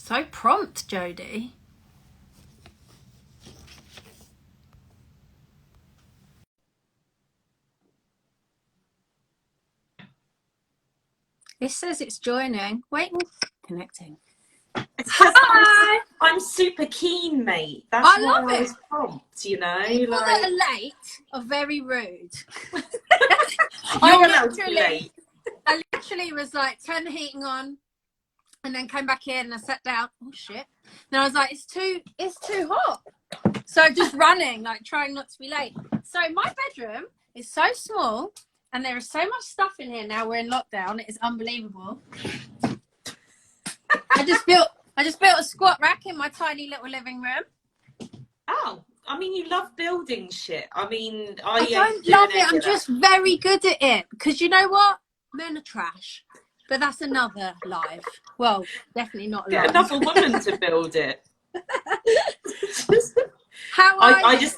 So prompt, Jodi. It says it's joining. Waiting. Connecting. Hi! I'm super keen, mate. That's I why love I it. was prompt, you know? People like... that are late are very rude. You're allowed to be late. I literally was like, turn the heating on, and then came back in and I sat down. Oh shit. And I was like, it's too hot. So just running, like trying not to be late. So my bedroom is so small and there is so much stuff in here now we're in lockdown. It is unbelievable. I just built a squat rack in my tiny little living room. Oh, I mean, you love building shit. I mean, I don't love it. I'm just very good at it. Because you know what? Men are trash. But that's another live. Well, definitely not live. Get another woman to build it. How are you?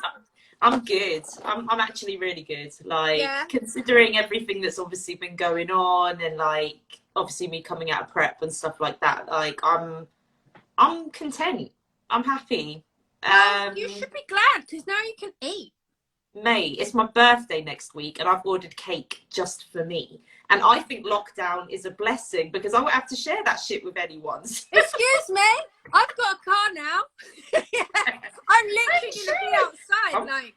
I'm good. I'm actually really good. Like, yeah. Considering everything that's obviously been going on, and like obviously me coming out of prep and stuff like that, like I'm content. I'm happy. You should be glad because now you can eat. Mate, it's my birthday next week and I've ordered cake just for me. And I think lockdown is a blessing because I won't have to share that shit with anyone. Excuse me? I've got a car now. I'm literally going to be outside.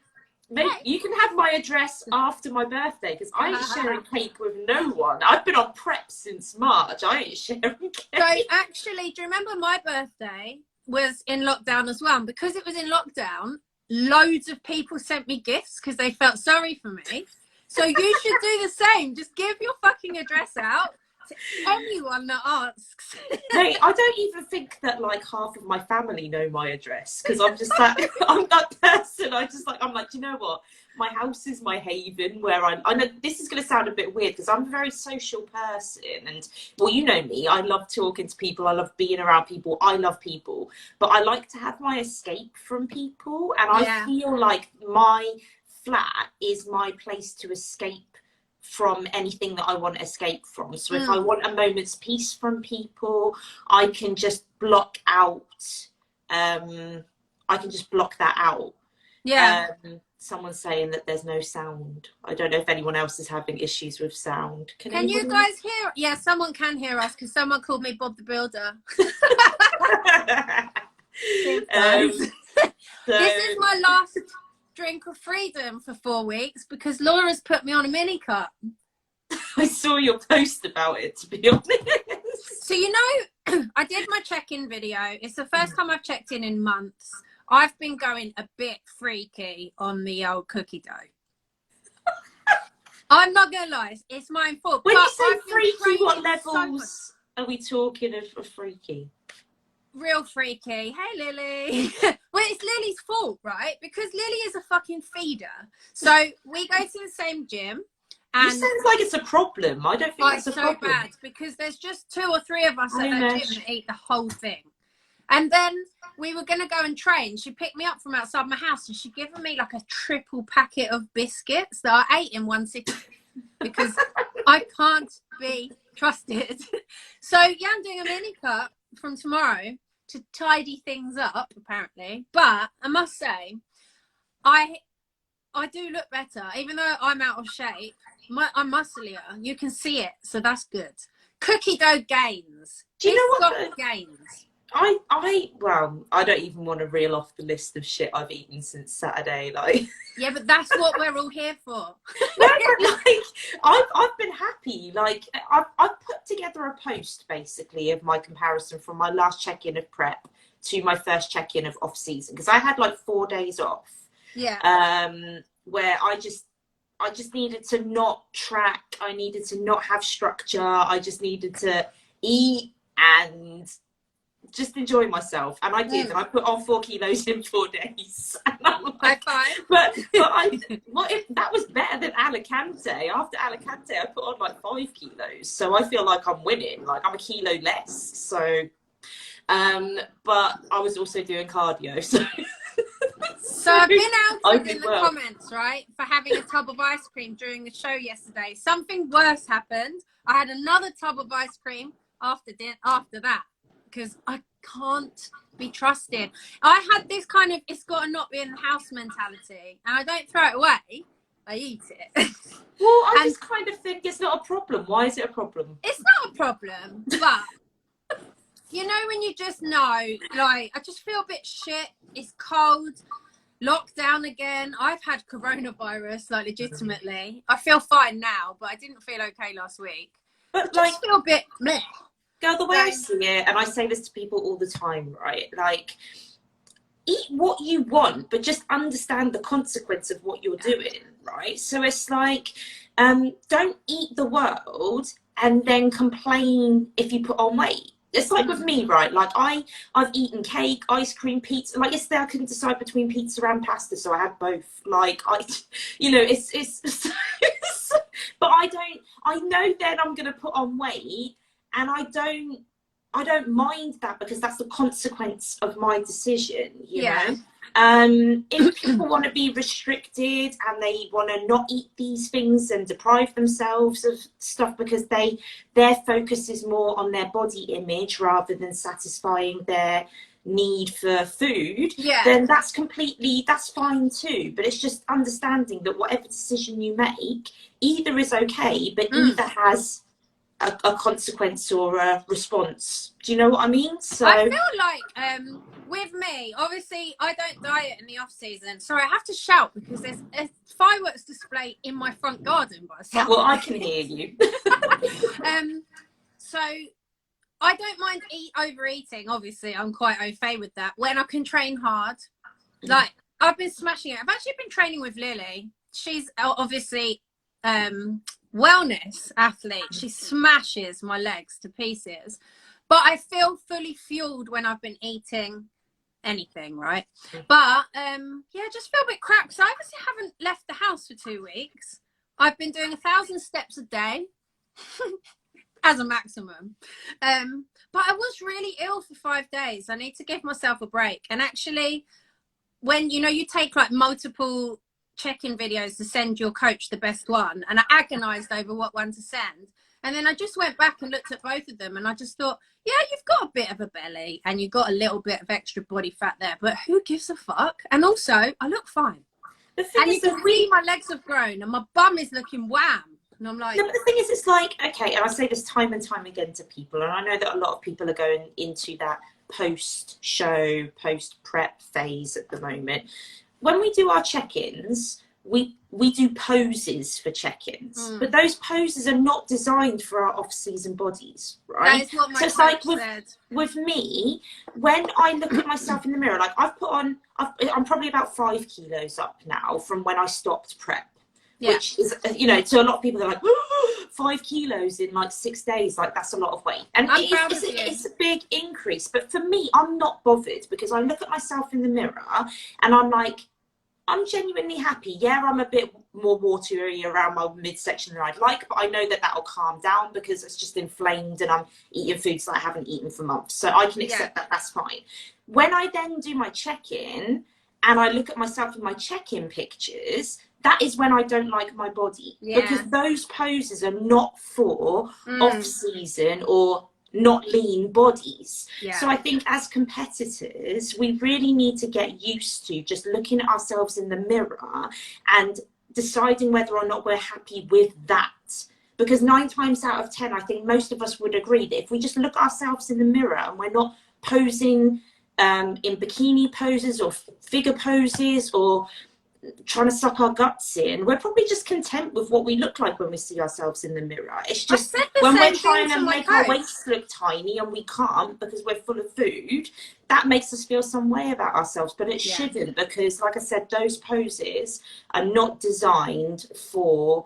Mate, you can have my address after my birthday because I ain't sharing cake with no one. I've been on prep since March. I ain't sharing cake. So actually, do you remember my birthday was in lockdown as well? And because it was in lockdown, loads of people sent me gifts because they felt sorry for me. So you should do the same. Just give your fucking address out to anyone that asks. Mate, I don't even think that like half of my family know my address because I'm just that I'm that person. I'm like, do you know what? My house is my haven where I know this is going to sound a bit weird because I'm a very social person and well, you know me, I love talking to people, I love being around people, I love people, but I like to have my escape from people and I feel like my flat is my place to escape from anything that I want to escape from. So if I want a moment's peace from people, I can just block out that out. Someone saying that there's no sound. I don't know if anyone else is having issues with sound. Can you guys hear? Yeah, someone can hear us because someone called me Bob the Builder. This is my last drink of freedom for 4 weeks because Laura's put me on a mini cup. I saw your post about it, to be honest. So you know, I did my check-in video. It's the first time I've checked in months. I've been going a bit freaky on the old cookie dough. I'm not gonna lie, it's my fault. When you say freaky, what levels are we talking of freaky? Real freaky. Hey, Lily. Well, it's Lily's fault, right? Because Lily is a fucking feeder. So we go to the same gym. And it sounds like it's a problem. I don't think it's a problem. It's so bad because there's just 2 or 3 of us at that gym that eat the whole thing. And then we were going to go and train. She picked me up from outside my house and she'd given me like a triple packet of biscuits that I ate in 1 sitting because I can't be trusted. So yeah, I'm doing a mini cut from tomorrow to tidy things up apparently, but I must say I do look better even though I'm out of shape. I'm musclier, you can see it, so that's good. Cookie dough gains. Do you know what gains? Well, I don't even want to reel off the list of shit I've eaten since Saturday. Like, yeah, but that's what we're all here for. No, but like, I've been happy. Like, I've put together a post basically of my comparison from my last check-in of prep to my first check-in of off-season because I had like 4 days off. Yeah. Where I just needed to not track. I needed to not have structure. I just needed to eat and just enjoy myself, and I did, and I put on 4 kilos in 4 days. And I'm like, but that was better than Alicante. After Alicante, I put on like 5 kilos, so I feel like I'm winning. Like I'm a kilo less. So, but I was also doing cardio. So I've been out in the comments, right, for having a tub of ice cream during the show yesterday. Something worse happened. I had another tub of ice cream after that. because I can't be trusted. I had this kind of it's got to not be in the house mentality, and I don't throw it away. I eat it. Well, I just kind of think it's not a problem. Why is it a problem? It's not a problem, but you know when you just know, like, I just feel a bit shit. It's cold. Lockdown again. I've had coronavirus, like, legitimately. I feel fine now, but I didn't feel okay last week. But I just feel a bit meh. Girl, the way I see it, and I say this to people all the time, right? Like, eat what you want, but just understand the consequence of what you're doing, right? So it's like, don't eat the world and then complain if you put on weight. It's like with me, right? Like I've eaten cake, ice cream, pizza. Like yesterday, I couldn't decide between pizza and pasta, so I had both. Like it's but I know then I'm gonna put on weight, and I don't mind that because that's the consequence of my decision, you know. If people want to be restricted and they want to not eat these things and deprive themselves of stuff because their focus is more on their body image rather than satisfying their need for food, then that's fine too. But it's just understanding that whatever decision you make either is okay, but either has a consequence or a response. Do you know what I mean? So I feel like with me, obviously I don't diet in the off season, so I have to shout because there's a fireworks display in my front garden by the well, I can hear you. So I don't mind overeating. Obviously I'm quite au fait with that when I can train hard. Like, I've been smashing it. I've actually been training with Lily. She's obviously wellness athlete. She smashes my legs to pieces, but I feel fully fueled when I've been eating anything, right? But just feel a bit crap because I obviously haven't left the house for 2 weeks. I've been doing 1,000 steps a day as a maximum, but I was really ill for 5 days. I need to give myself a break. And actually, when you take like multiple check-in videos to send your coach the best one, and I agonized over what one to send, and then I just went back and looked at both of them, and I just thought, yeah, you've got a bit of a belly and you've got a little bit of extra body fat there, but who gives a fuck? And also I look fine, and you can see my legs have grown and my bum is looking wham. And I'm like, no, but the thing is, it's like, okay, and I say this time and time again to people, and I know that a lot of people are going into that post-show, post-prep phase at the moment. When we do our check-ins, we do poses for check-ins, but those poses are not designed for our off-season bodies, right? That is what my so it's coach like said. With me, when I look at myself in the mirror, like I'm probably about 5 kilos up now from when I stopped prep. Which is, to a lot of people, they're like, 5 kilos in like 6 days, like that's a lot of weight. And it's a big increase. But for me, I'm not bothered because I look at myself in the mirror and I'm like, I'm genuinely happy. Yeah, I'm a bit more watery around my midsection than I'd like, but I know that that'll calm down because it's just inflamed and I'm eating foods that I haven't eaten for months. So I can accept that, that's fine. When I then do my check-in and I look at myself in my check-in pictures, that is when I don't like my body, because those poses are not for off-season or not lean bodies. So I think as competitors, we really need to get used to just looking at ourselves in the mirror and deciding whether or not we're happy with that. Because 9 times out of 10, I think most of us would agree that if we just look at ourselves in the mirror and we're not posing in bikini poses or figure poses or trying to suck our guts in, we're probably just content with what we look like when we see ourselves in the mirror. It's just when we're trying to make our waists look tiny and we can't because we're full of food, that makes us feel some way about ourselves, but it shouldn't, because like I said, those poses are not designed for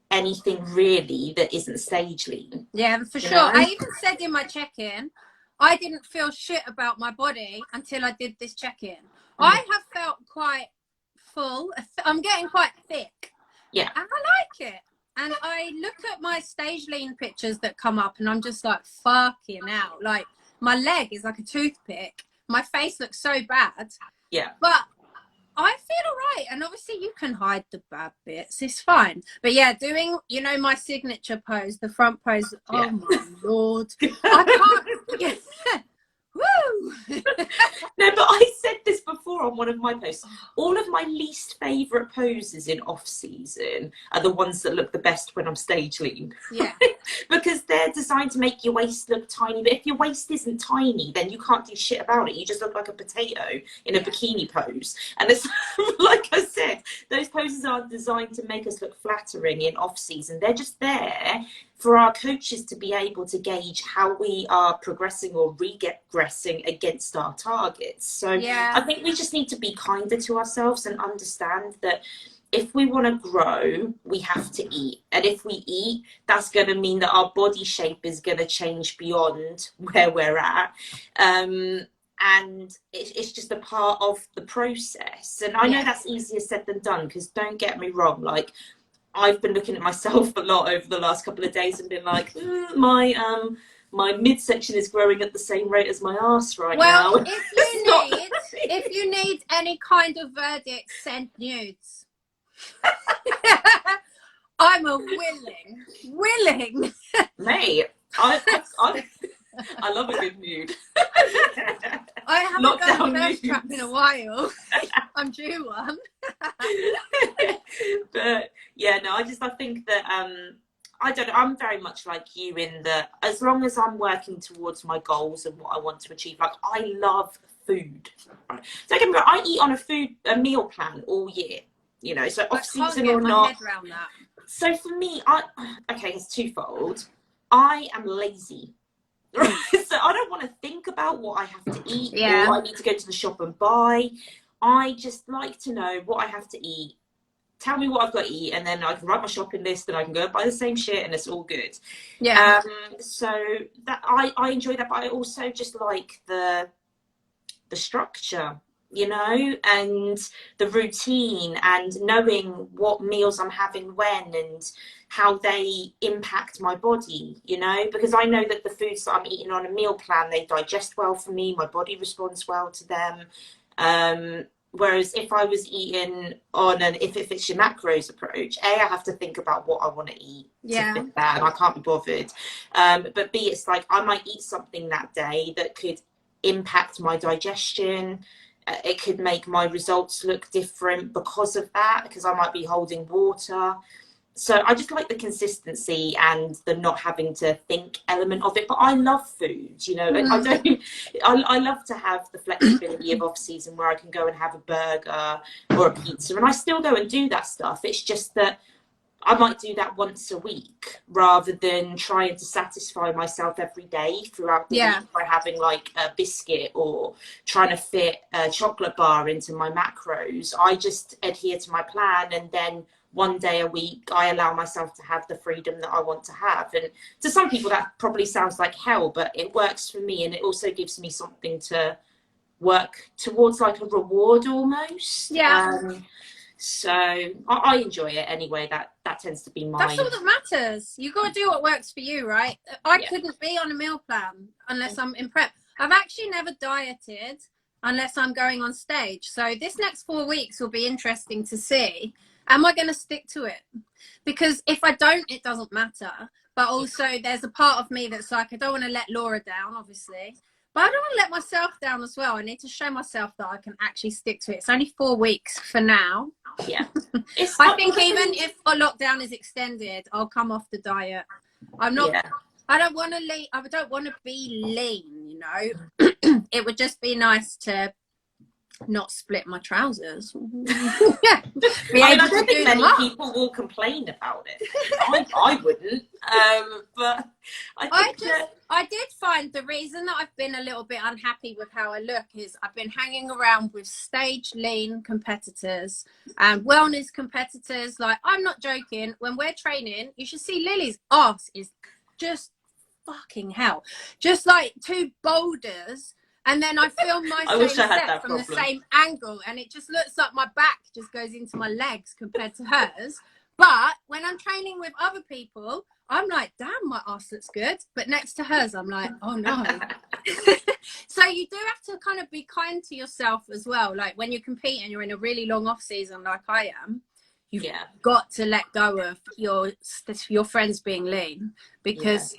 anything really that isn't stage lean. Yeah, for sure. I even said in my check-in, I didn't feel shit about my body until I did this check-in. I have felt quite full. I'm getting quite thick. Yeah. And I like it. And I look at my stage lean pictures that come up and I'm just like, fucking hell. Like, my leg is like a toothpick. My face looks so bad. Yeah. But I feel all right. And obviously you can hide the bad bits. It's fine. But yeah, doing, my signature pose, the front pose. Oh my Lord. I can't. one of my posts, all of my least favourite poses in off-season are the ones that look the best when I'm stage lean. Yeah. Because they're designed to make your waist look tiny. But if your waist isn't tiny, then you can't do shit about it. You just look like a potato in a bikini pose. And it's like I said, those poses are designed to make us look flattering in off-season. They're just there for our coaches to be able to gauge how we are progressing or regressing against our targets. So I think we just need to be kinder to ourselves and understand that if we want to grow, we have to eat. And if we eat, that's going to mean that our body shape is going to change beyond where we're at. And it's just a part of the process. And I know that's easier said than done, because don't get me wrong, like, I've been looking at myself a lot over the last couple of days and been like, my midsection is growing at the same rate as my arse right now. Well, if you need any kind of verdict, send nudes. I'm a willing. Mate, I love a good nude. I haven't done a thirst trap in a while. I'm due one. But yeah, no, I think that I don't know, I'm very much like you in that as long as I'm working towards my goals and what I want to achieve, like, I love food. Right? Don't get me wrong, I eat on a meal plan all year, you know, so off season or not. So for me, it's twofold. I am lazy. Right? So I don't want to think about what I have to eat or I need to go to the shop and buy. I just like to know what I have to eat. Tell me what I've got to eat, and then I can write my shopping list and I can go and buy the same shit and it's all good. Yeah. So that I enjoy that, but I also just like the structure, you know, and the routine and knowing what meals I'm having when and how they impact my body, you know, because I know that the foods that I'm eating on a meal plan, they digest well for me, my body responds well to them. Whereas if I was eating on if it's your macros approach, I have to think about what I want to eat to fit that, and I can't be bothered. But B, it's like I might eat something that day that could impact my digestion. It could make my results look different because of that, because I might be holding water. So I just like the consistency and the not having to think element of it. But I love food, you know, and I love to have the flexibility of off season where I can go and have a burger or a pizza, and I still go and do that stuff. It's just that I might do that once a week rather than trying to satisfy myself every day throughout the week by having like a biscuit or trying to fit a chocolate bar into my macros. I just adhere to my plan, and then one day a week I allow myself to have the freedom that I want to have. And to some people that probably sounds like hell, but it works for me, and it also gives me something to work towards, like a reward almost. So I enjoy it anyway. That tends to be mine. That's all that matters. You got to do what works for you, right? I couldn't be on a meal plan unless I'm in prep. I've actually never dieted unless I'm going on stage. So this next 4 weeks will be interesting to see. Am I going to stick to it? Because if I don't, it doesn't matter. But also there's a part of me that's like, I don't want to let Laura down, obviously. But I don't want to let myself down as well. I need to show myself that I can actually stick to it. It's only 4 weeks for now. Yeah. I think even if a lockdown is extended, I'll come off the diet. I'm not, I don't want to be lean, you know. It would just be nice to not split my trousers. I don't think many people will complain about it. I wouldn't. But I did find the reason that I've been a little bit unhappy with how I look is I've been hanging around with stage lean competitors and wellness competitors. Like, I'm not joking. When we're training, you should see Lily's ass is just fucking hell. Just like 2 boulders. And then I film my same set from the same angle, and it just looks like my back just goes into my legs compared to hers. But when I'm training with other people, I'm like, damn, my ass looks good. But next to hers, I'm like, oh no. So you do have to kind of be kind to yourself as well. Like when you compete and you're in a really long off season like I am, you've got to let go of your friends being lean, because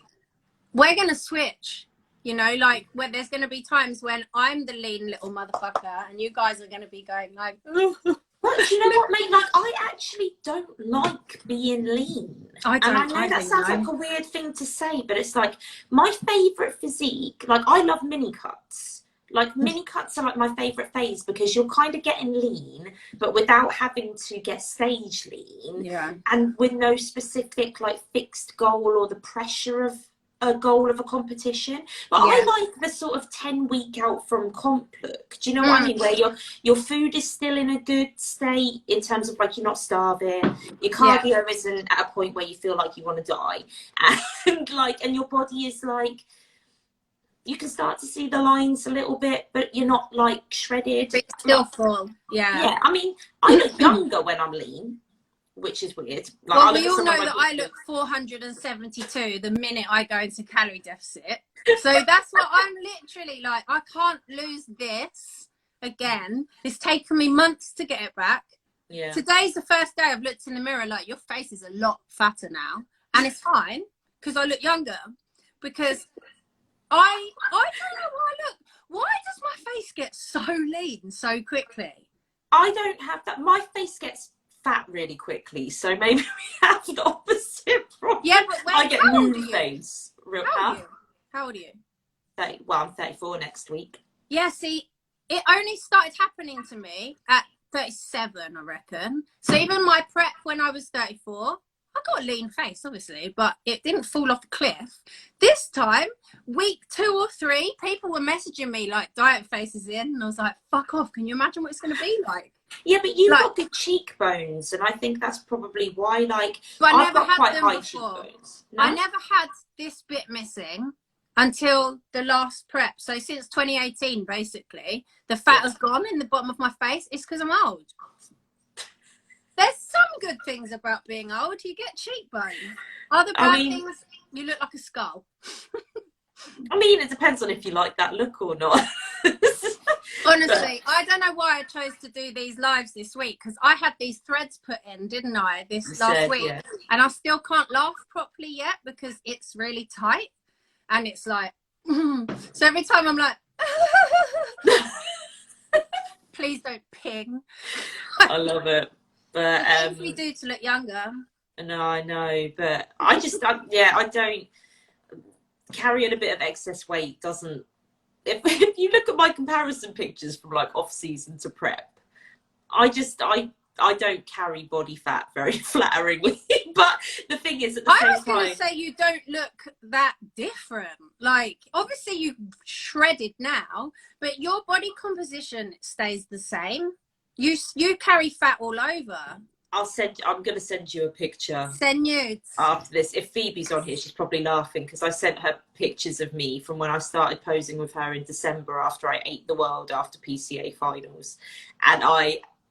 we're going to switch. You know, like when there's going to be times when I'm the lean little motherfucker and you guys are going to be going like, well, do you know what, mate? Like, I actually don't like being lean. I don't. And I know that sounds like a weird thing to say, but it's like my favourite physique. Like, I love mini cuts. Like, mini cuts are like my favourite phase because you're kind of getting lean, but without having to get stage lean. Yeah. And with no specific, like, fixed goal or the pressure of a goal of a competition. But Yeah. I like the sort of 10-week out from comp look. Do you know what I mean? Where your food is still in a good state in terms of, like, you're not starving, your cardio isn't at a point where you feel like you want to die, and like, and your body is like, you can start to see the lines a little bit, but you're not like shredded. But it's still full. Yeah. Yeah. I mean, I look younger when I'm lean, which is weird. Like, well, we all know that I look 472 the minute I go into calorie deficit. So that's what I'm literally like. I can't lose this again. It's taken me months to get it back. Yeah. Today's the first day I've looked in the mirror like, your face is a lot fatter now. And it's fine because I look younger. Because I don't know why I look. Why does my face get so lean so quickly? I don't have that. My face gets fat really quickly, so maybe we have the opposite problem. Yeah, but I get moon face. Real How old are you? 30, well, I'm 34 next week. Yeah, see, it only started happening to me at 37, I reckon. So even my prep when I was 34, I got a lean face, obviously, but it didn't fall off a cliff. This time, week 2 or 3, people were messaging me like diet faces in, and I was like, fuck off, can you imagine what it's going to be like? Yeah, but you've got good cheekbones, and I think that's probably why, like, but I've got quite high cheekbones. No? I never had this bit missing until the last prep. So since 2018, basically, the fat has gone in the bottom of my face. It's because I'm old. There's some good things about being old. You get cheekbones. Other bad things, you look like a skull. I mean, it depends on if you like that look or not. Honestly, I don't know why I chose to do these lives this week, because I had these threads put in, didn't I, last week? Yeah. And I still can't laugh properly yet because it's really tight. And it's like, so every time I'm like, please don't ping. I love it. But things we do to look younger. No, I know, but I don't. Carrying a bit of excess weight doesn't. If you look at my comparison pictures from like off season to prep, I don't carry body fat very flatteringly. But the thing is, at the same time, I was going to say you don't look that different. Like, obviously you've shredded now, but your body composition stays the same. You carry fat all over. I'm going to send you a picture. Send nudes. After this. If Phoebe's on here, she's probably laughing because I sent her pictures of me from when I started posing with her in December after I ate the world after PCA finals. And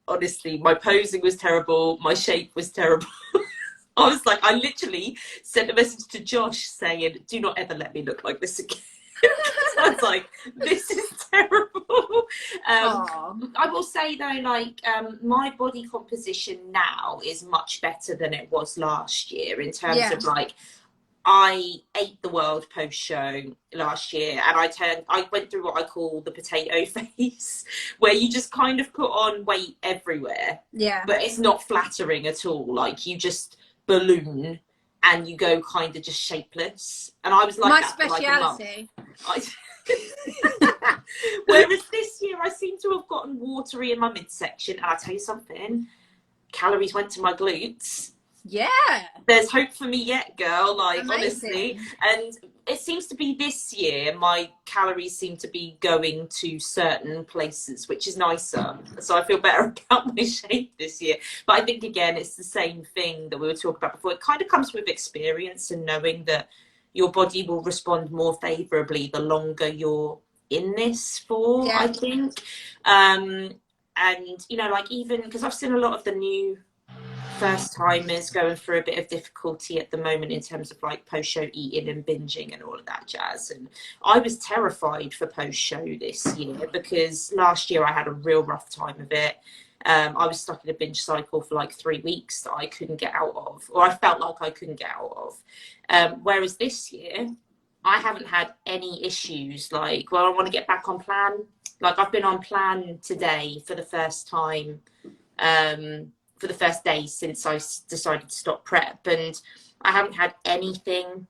honestly, my posing was terrible. My shape was terrible. I was like, I literally sent a message to Josh saying, do not ever let me look like this again. I was like, this is terrible. I will say though, like, my body composition now is much better than it was last year in terms of like, I ate the world post show last year and I went through what I call the potato phase, where you just kind of put on weight everywhere. Yeah. But it's not flattering at all. Like, you just balloon and you go kind of just shapeless. And I was like, my speciality. Whereas this year I seem to have gotten watery in my midsection. And I'll tell you something, calories went to my glutes. Yeah. There's hope for me yet, girl. Like, amazing. Honestly. And it seems to be this year, my calories seem to be going to certain places, which is nicer. So I feel better about my shape this year. But I think, again, it's the same thing that we were talking about before. It kind of comes with experience and knowing that your body will respond more favourably the longer you're in this for, I think. And, you know, like, even because I've seen a lot of the new first timers going through a bit of difficulty at the moment in terms of like post-show eating and binging and all of that jazz, and I was terrified for post-show this year because last year I had a real rough time of it. I was stuck in a binge cycle for like 3 weeks that I couldn't get out of, or I felt like I couldn't get out of, whereas this year I haven't had any issues. Like, well, I want to get back on plan. Like, I've been on plan today for the first time, for the first day since I decided to stop prep, and I haven't had anything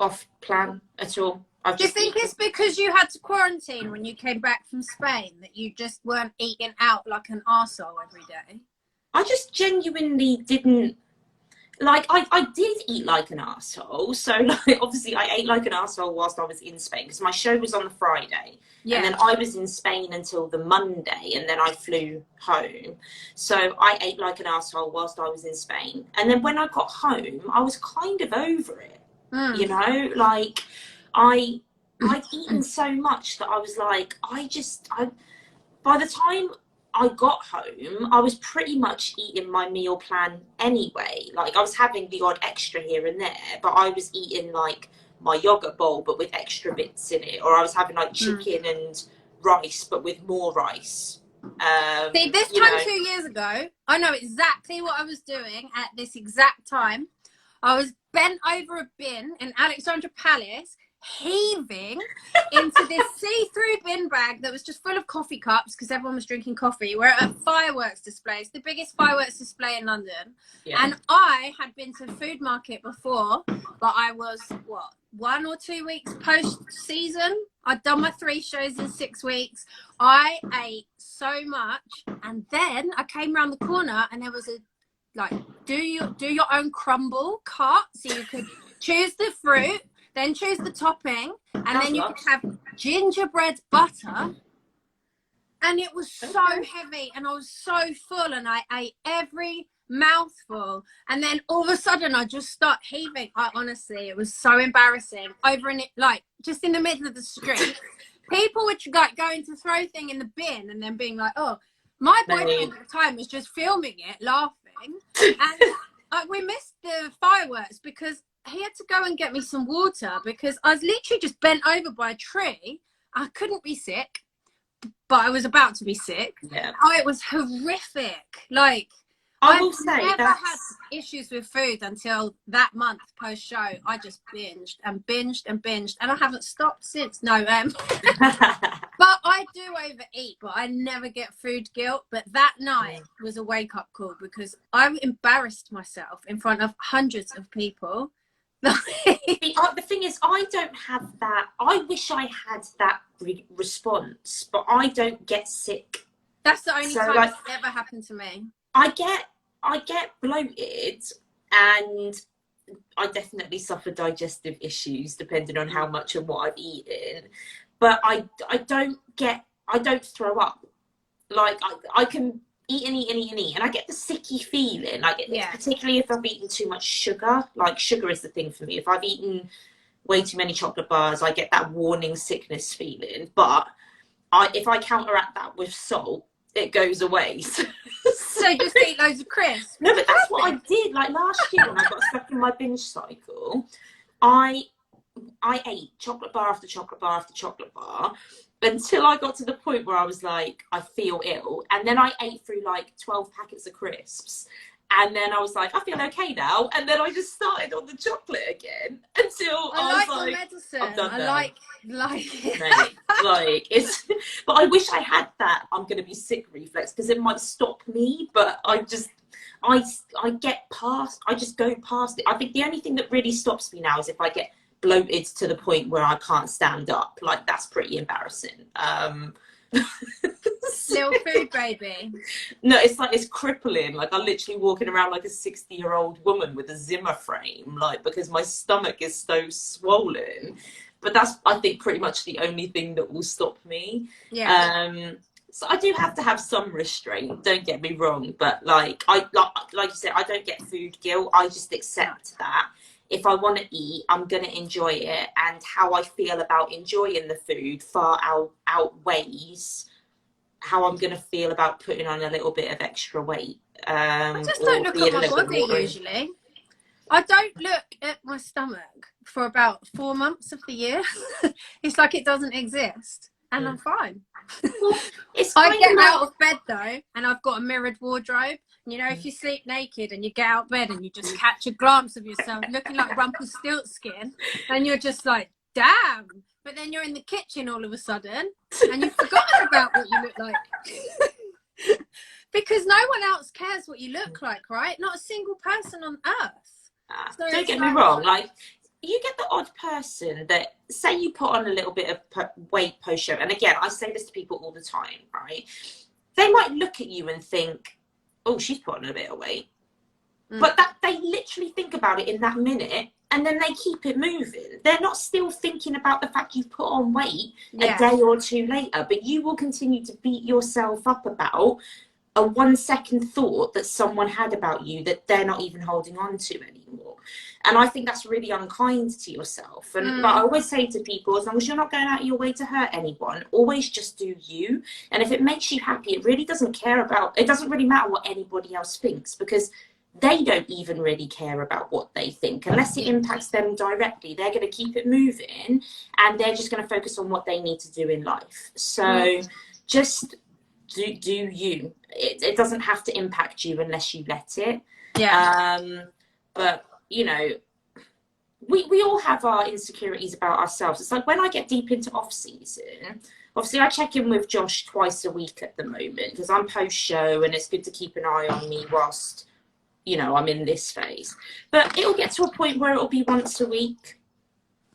off plan at all. Do you think it's because you had to quarantine when you came back from Spain that you just weren't eating out like an arsehole every day? I just genuinely didn't. Like, I did eat like an arsehole. So, like, obviously, I ate like an arsehole whilst I was in Spain because my show was on the Friday. Yeah. And then I was in Spain until the Monday, and then I flew home. So I ate like an arsehole whilst I was in Spain. And then when I got home, I was kind of over it. You know? Like, I'd eaten so much that I was like, by the time I got home, I was pretty much eating my meal plan anyway. Like, I was having the odd extra here and there, but I was eating like my yogurt bowl, but with extra bits in it. Or I was having like chicken and rice, but with more rice. See, this time 2 years ago, I know exactly what I was doing at this exact time. I was bent over a bin in Alexandra Palace, heaving into this see-through bin bag that was just full of coffee cups because everyone was drinking coffee. We're at a fireworks display. It's the biggest fireworks display in London. Yeah. And I had been to the food market before, but I was, 1 or 2 weeks post-season. I'd done my 3 shows in 6 weeks. I ate so much. And then I came around the corner and there was a, like, do your own crumble cart. So you could choose the fruit, then choose the topping, and then you could have gingerbread butter. And it was so heavy, and I was so full, and I ate every mouthful. And then all of a sudden, I just start heaving. Honestly, it was so embarrassing. Over in it, like, just in the middle of the street, people were going to throw thing in the bin, and then being like, "Oh." My boyfriend at the time was just filming it, laughing, and we missed the fireworks because he had to go and get me some water because I was literally just bent over by a tree. I couldn't be sick, but I was about to be sick. Yeah. Oh, it was horrific. Like, I will say never had issues with food until that month post show. I just binged and binged and binged, and I haven't stopped since. No, but I do overeat, but I never get food guilt. But that night was a wake up call because I embarrassed myself in front of hundreds of people. The thing is, I don't have that. I wish I had that response, but I don't get sick. That's the only time it's ever happened to me. I get bloated, and I definitely suffer digestive issues depending on how much and what I've eaten. But I don't throw up. Like, I can eat and eat, and I get the sicky feeling. Like, particularly if I've eaten too much sugar. Like, sugar is the thing for me. If I've eaten way too many chocolate bars, I get that warning sickness feeling. But if I counteract that with salt, it goes away. So you just eat loads of crisps? No, but that's what I did. Like, last year when I got stuck in my binge cycle, I ate chocolate bar after chocolate bar after chocolate bar until I got to the point where I was like, I feel ill. And then I ate through like 12 packets of crisps. And then I was like, I feel okay now. And then I just started on the chocolate again until I was like, medicine. I'm done now. Like Mate, like, it's, but I wish I had that I'm going to be sick reflex because it might stop me. But I just go past it. I think the only thing that really stops me now is if I get bloated to the point where I can't stand up. Like, that's pretty embarrassing. Little food baby. No, it's crippling. Like, I'm literally walking around like a 60-year-old woman with a Zimmer frame, like, because my stomach is so swollen. But that's, I think, pretty much the only thing that will stop me. Yeah. So I do have to have some restraint, don't get me wrong, but like you said, I don't get food guilt. I just accept that if I want to eat, I'm going to enjoy it, and how I feel about enjoying the food far outweighs how I'm going to feel about putting on a little bit of extra weight. I just don't look at my body usually. I don't look at my stomach for about 4 months of the year. It's like it doesn't exist, and I'm fine. I get out of bed though, and I've got a mirrored wardrobe. You know, if you sleep naked and you get out of bed and you just catch a glance of yourself looking like Rumpelstiltskin, and you're just like, damn. But then you're in the kitchen all of a sudden and you've forgotten about what you look like. Because no one else cares what you look like, right? Not a single person on earth. So don't get me wrong, like, you get the odd person that, say you put on a little bit of weight post-show, and again, I say this to people all the time, right? They might look at you and think, oh, she's put on a bit of weight. But that they literally think about it in that minute, and then they keep it moving. They're not still thinking about the fact you've put on weight a day or two later, but you will continue to beat yourself up about a 1 second thought that someone had about you that they're not even holding on to anymore. And I think that's really unkind to yourself. And but I always say to people, as long as you're not going out of your way to hurt anyone, always just do you. And if it makes you happy, it really doesn't really matter what anybody else thinks, because they don't even really care about what they think unless it impacts them directly. They're going to keep it moving, and they're just going to focus on what they need to do in life. So just do you. It doesn't have to impact you unless you let it. But you know, we all have our insecurities about ourselves. It's like when I get deep into off season, obviously I check in with Josh twice a week at the moment because I'm post show, and it's good to keep an eye on me whilst, you know, I'm in this phase. But it'll get to a point where it'll be once a week,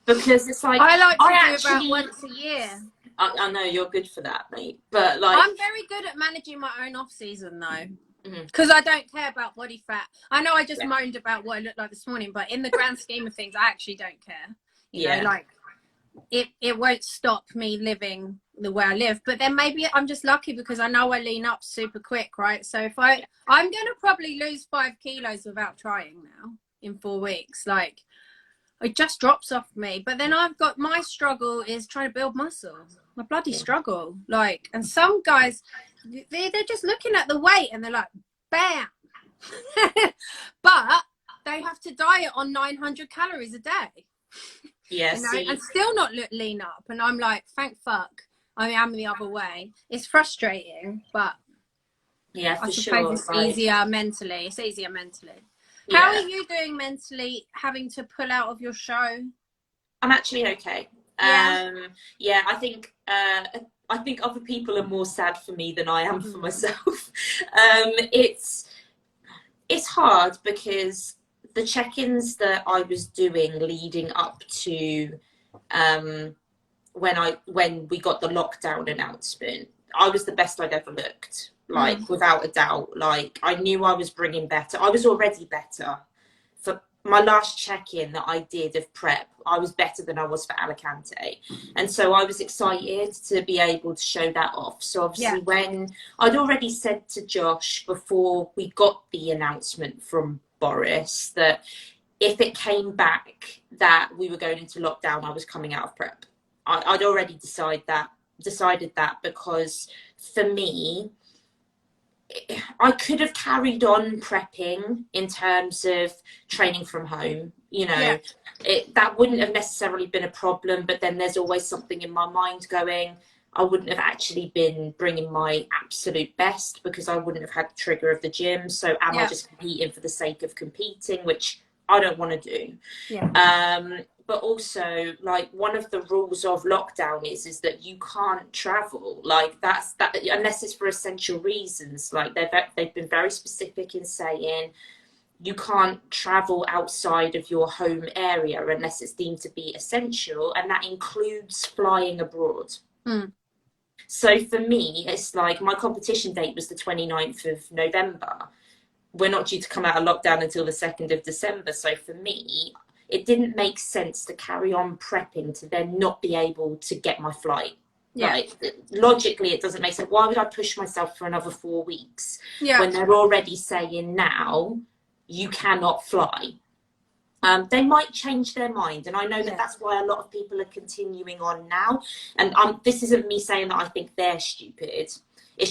because it's like I like to do about once a year. I know you're good for that, mate. But like, I'm very good at managing my own off season though, because I don't care about body fat. I know I just moaned about what I looked like this morning, but in the grand scheme of things, I actually don't care. You know, like it won't stop me living the way I live. But then maybe I'm just lucky because I know I lean up super quick, right? So if I'm gonna probably lose 5 kilos without trying now in 4 weeks. Like, it just drops off me. But then I've got, my struggle is trying to build muscle. My bloody struggle. Like, and some guys, they're just looking at the weight and they're like, bam. But they have to diet on 900 calories a day. Yes. You know, and still not lean up. And I'm like, thank fuck I am the other way. It's frustrating, but I suppose it's easier mentally. It's easier mentally. How are you doing mentally, having to pull out of your show? I'm actually okay. I think other people are more sad for me than I am for myself. It's hard because the check-ins that I was doing leading up to when we got the lockdown announcement, I was the best I'd ever looked. Like, without a doubt. Like, I knew I was bringing better. I was already better. For my last check-in that I did of prep, I was better than I was for Alicante. And so I was excited to be able to show that off. So obviously when I'd already said to Josh before we got the announcement from Boris that if it came back that we were going into lockdown, I was coming out of prep. I'd already decided that because for me, I could have carried on prepping in terms of training from home, you know, that wouldn't have necessarily been a problem. But then there's always something in my mind going, I wouldn't have actually been bringing my absolute best because I wouldn't have had the trigger of the gym. So am I just competing for the sake of competing, which I don't want to do. But also, like, one of the rules of lockdown is that you can't travel. Like, that unless it's for essential reasons. Like, they've been very specific in saying you can't travel outside of your home area unless it's deemed to be essential, and that includes flying abroad. So for me, it's like my competition date was the 29th of November. We're not due to come out of lockdown until the 2nd of December. So for me, it didn't make sense to carry on prepping to then not be able to get my flight. Like, logically, it doesn't make sense. Why would I push myself for another 4 weeks when they're already saying now you cannot fly? They might change their mind, and I know that that's why a lot of people are continuing on now. And this isn't me saying that I think they're stupid. It's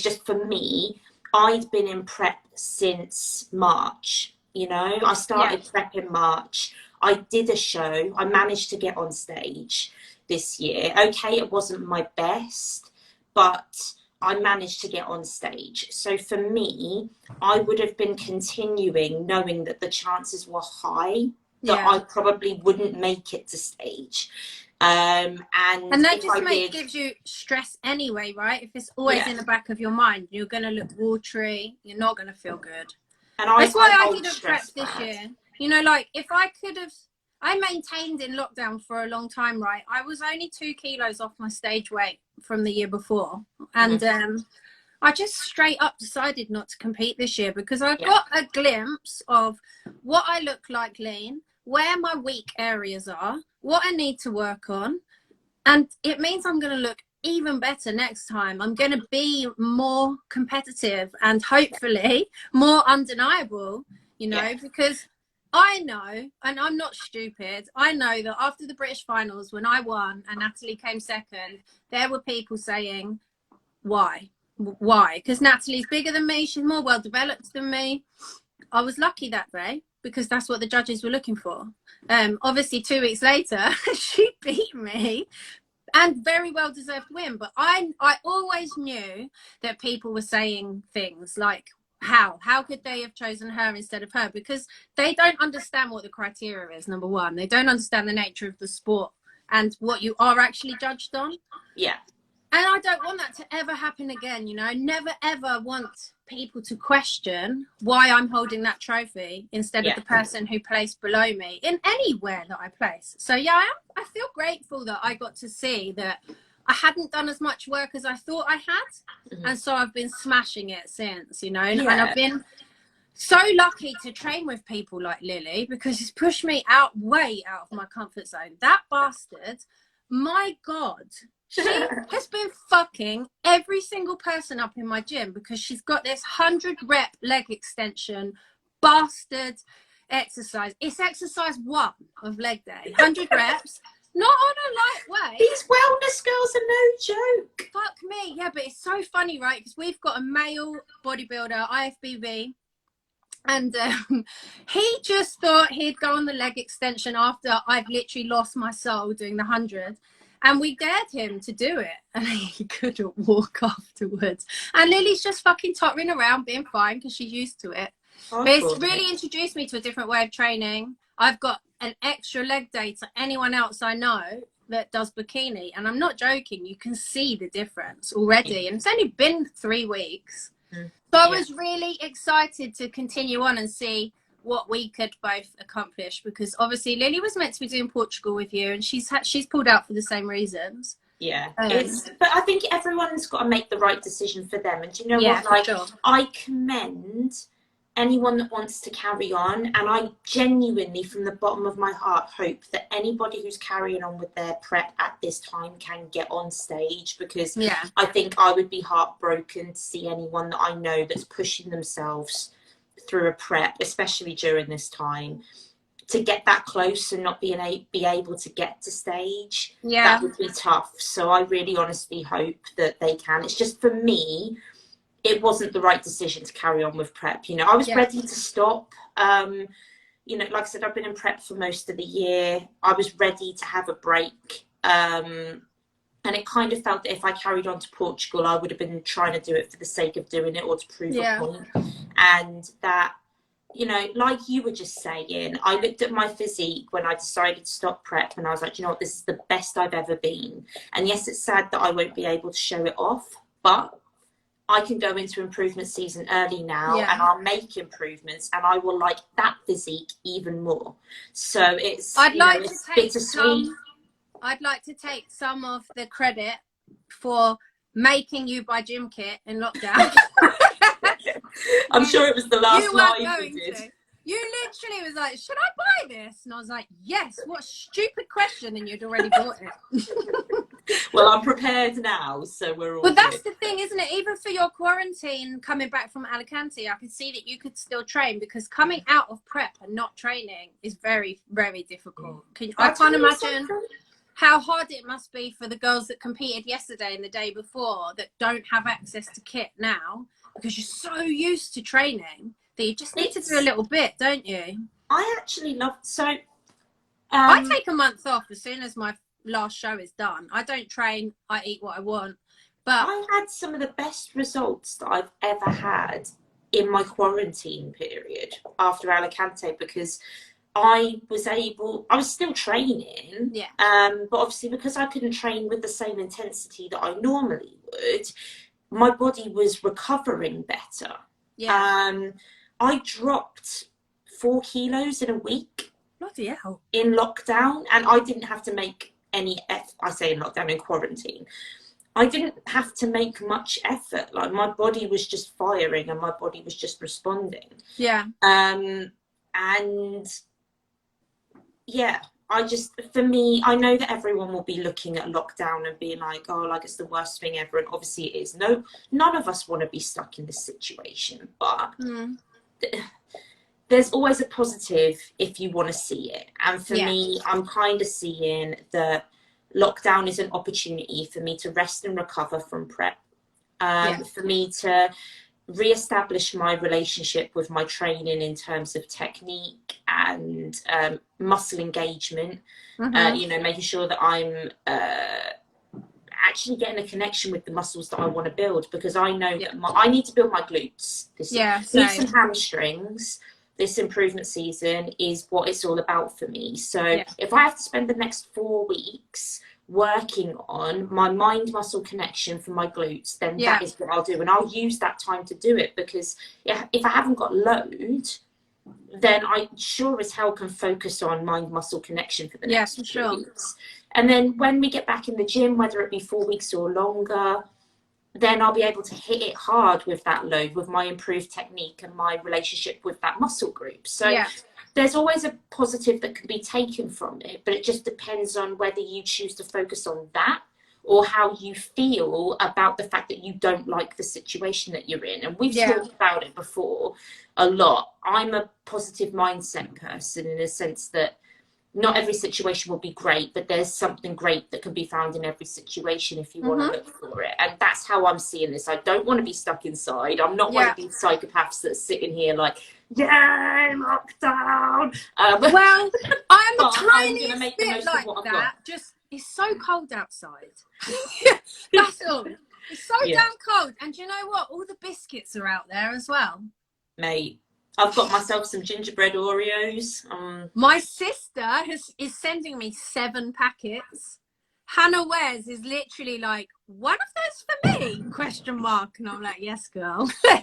just, for me, I'd been in prep since March. You know, I started prep in March. I did a show. I managed to get on stage this year. Okay, it wasn't my best, but I managed to get on stage. So for me, I would have been continuing knowing that the chances were high that I probably wouldn't make it to stage. And that just gives you stress anyway, right? If it's always in the back of your mind, you're going to look watery, you're not going to feel good. And that's why I didn't prep this year. You know, like if I could have, I maintained in lockdown for a long time, right? I was only 2 kilos off my stage weight from the year before. And I just straight up decided not to compete this year because I got a glimpse of what I look like lean, where my weak areas are, what I need to work on. And it means I'm going to look even better next time. I'm going to be more competitive and hopefully more undeniable, you know, because I know, and I'm not stupid, I know that after the British finals, when I won and Natalie came second, there were people saying, why? Because Natalie's bigger than me, she's more well developed than me. I was lucky that day because that's what the judges were looking for. Obviously 2 weeks later she beat me, and very well deserved win. But I always knew that people were saying things like, how could they have chosen her instead of her? Because they don't understand what the criteria is. Number one, they don't understand the nature of the sport and what you are actually judged on. And I don't want that to ever happen again, you know. I never, ever want people to question why I'm holding that trophy instead of the person who placed below me in anywhere that I place. So, yeah, I feel grateful that I got to see that I hadn't done as much work as I thought I had. And so I've been smashing it since, you know. And I've been so lucky to train with people like Lily because it's pushed me way out of my comfort zone. That bastard, my God. She has been fucking every single person up in my gym because she's got this 100 rep leg extension bastard exercise. It's exercise 1 of leg day. 100 reps, not on a light weight. These wellness girls are no joke. Fuck me. Yeah, but it's so funny, right? Because we've got a male bodybuilder, IFBB, and he just thought he'd go on the leg extension after I've literally lost my soul doing the 100. And we dared him to do it, and he couldn't walk afterwards. And Lily's just fucking tottering around, being fine because she's used to it. But it's really introduced me to a different way of training. I've got an extra leg day to anyone else I know that does bikini, and I'm not joking. You can see the difference already, and it's only been 3 weeks. So I was really excited to continue on and see what we could both accomplish, because obviously Lily was meant to be doing Portugal with you, and she's pulled out for the same reasons. But I think everyone's got to make the right decision for them. And do you know what? Like, I commend anyone that wants to carry on, and I genuinely, from the bottom of my heart, hope that anybody who's carrying on with their prep at this time can get on stage, because I think I would be heartbroken to see anyone that I know that's pushing themselves through a prep, especially during this time, to get that close and not be able to get to stage. That would be tough. So I really honestly hope that they can. It's just, for me, it wasn't the right decision to carry on with prep. You know, I was ready to stop. You know, like I said, I've been in prep for most of the year. I was ready to have a break. And it kind of felt that if I carried on to Portugal, I would have been trying to do it for the sake of doing it or to prove a point. And that, you know, like you were just saying, I looked at my physique when I decided to stop prep, and I was like, you know what, this is the best I've ever been. And yes, it's sad that I won't be able to show it off, but I can go into improvement season early now, and I'll make improvements, and I will like that physique even more. So it's, it's bittersweet. I'd like to take some of the credit for making you buy gym kit in lockdown. I'm sure it was the last live we did. You literally was like, should I buy this? And I was like, yes. What a stupid question, and you'd already bought it. Well, I'm prepared now, so we're all But that's the thing, isn't it? Even for your quarantine, coming back from Alicante, I could see that you could still train, because coming out of prep and not training is very, very difficult. I can't imagine how hard it must be for the girls that competed yesterday and the day before that don't have access to kit now, because you're so used to training that you just need to do a little bit, don't you? I actually love, I take a month off as soon as my last show is done. I don't train, I eat what I want. But I had some of the best results that I've ever had in my quarantine period after Alicante, because I was still training, Yeah. but obviously because I couldn't train with the same intensity that I normally would, my body was recovering better. Yeah. I dropped 4 kilos in a week. Bloody hell. In lockdown, and I didn't have to make any I say in lockdown, in quarantine. I didn't have to make much effort. Like, my body was just firing and my body was just responding. Yeah. And yeah, for me, I know that everyone will be looking at lockdown and being like, oh, like it's the worst thing ever. And obviously it is. No, none of us want to be stuck in this situation, but there's always a positive if you want to see it. And for me, I'm kind of seeing that lockdown is an opportunity for me to rest and recover from prep. For me to re-establish my relationship with my training in terms of technique and muscle engagement. You know, making sure that I'm actually getting a connection with the muscles that I want to build, because I know that I need to build my glutes. Need some hamstrings. This improvement season is what it's all about for me. So if I have to spend the next 4 weeks working on my mind muscle connection for my glutes, then that is what I'll do, and I'll use that time to do it, because if I haven't got load, then I sure as hell can focus on mind muscle connection for the next 2 weeks. And then when we get back in the gym, whether it be 4 weeks or longer, then I'll be able to hit it hard with that load, with my improved technique and my relationship with that muscle group. So there's always a positive that can be taken from it, but it just depends on whether you choose to focus on that or how you feel about the fact that you don't like the situation that you're in. And we've talked about it before a lot. I'm a positive mindset person, in a sense that not every situation will be great, but there's something great that can be found in every situation if you want to look for it. And that's how I'm seeing this. I don't want to be stuck inside. I'm not one of these psychopaths that's sitting here like, yay, lockdown. Well, I'm a tiny make bit like that. Just, it's so cold outside. That's all. It's so damn cold. And do you know what? All the biscuits are out there as well. Mate, I've got myself some gingerbread Oreos. My sister is sending me 7 packets. Hannah Wares is literally like, one of those for me? Question mark. And I'm like, yes, girl. Where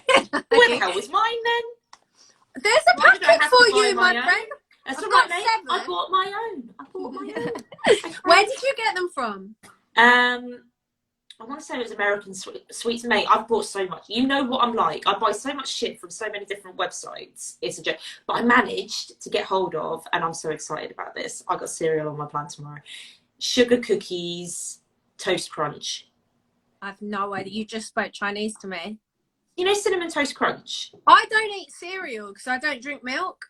the hell was mine then? There's a packet for you, my friend. That's all right, mate. I bought my own. Where did you get them from? I want to say it was American Sweets. Mate, I've bought so much. You know what I'm like. I buy so much shit from so many different websites. It's a joke. But I managed to get hold of, and I'm so excited about this. I got cereal on my plan tomorrow. Sugar cookies, toast crunch. I've no idea. You just spoke Chinese to me. You know Cinnamon Toast Crunch? I don't eat cereal because I don't drink milk.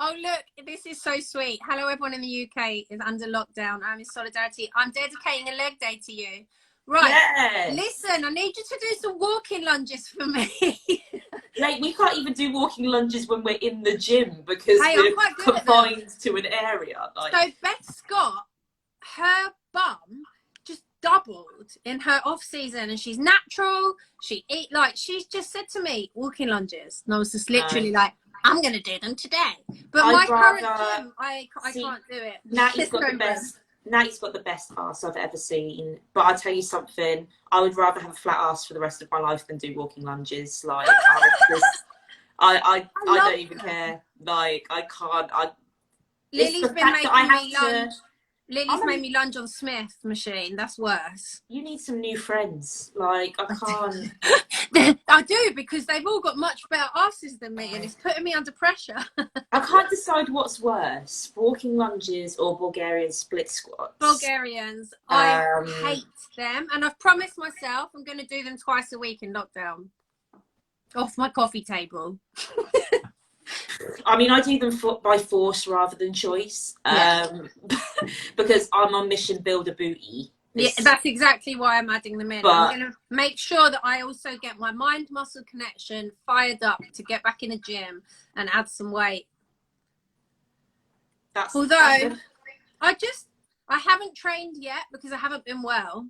Oh, look, this is so sweet. Hello, everyone in the UK is under lockdown. I'm in solidarity. I'm dedicating a leg day to you. Right. Yes. Listen, I need you to do some walking lunges for me. Like, we can't even do walking lunges when we're in the gym because we're confined to an area. Like. So Beth Scott, her bum just doubled in her off season, and she's natural. She's just said to me, walking lunges. And I was just literally like, I'm going to do them today. But my current gym, I can't do it. Natty's got the best ass I've ever seen. But I'll tell you something, I would rather have a flat ass for the rest of my life than do walking lunges. Like, I don't even care. Like, I can't. Lily's been making me lunge. Lily's made me lunge on Smith machine. That's worse. You need some new friends. Like, I can't. I do, because they've all got much better asses than me, and it's putting me under pressure. I can't decide what's worse, walking lunges or Bulgarian split squats. Bulgarians, I hate them, and I've promised myself I'm going to do them twice a week in lockdown. Off my coffee table. I mean, I do them by force rather than choice, because I'm on mission build a booty. Yeah, that's exactly why I'm adding them in. I'm going to make sure that I also get my mind muscle connection fired up to get back in the gym and add some weight. Although I haven't trained yet because I haven't been well,